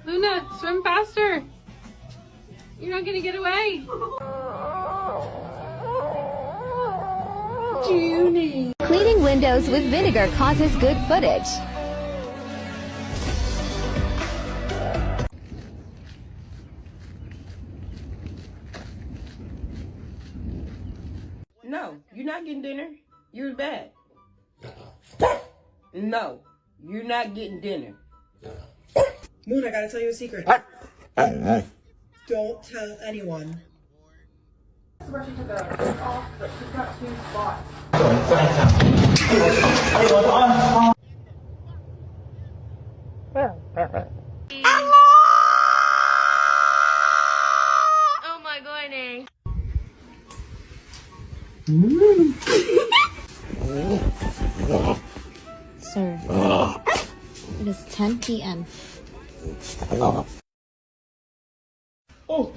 Luna, swim faster. You're not gonna get away. Junie. Cleaning windows with vinegar causes good footage. No, you're not getting dinner. You're bad. No, you're not getting dinner. Moon, I gotta tell you a secret. Don't tell anyone. She took a off, but she's got 2 spots. Oh my goodness. Sir, it is 10 p.m. Oh.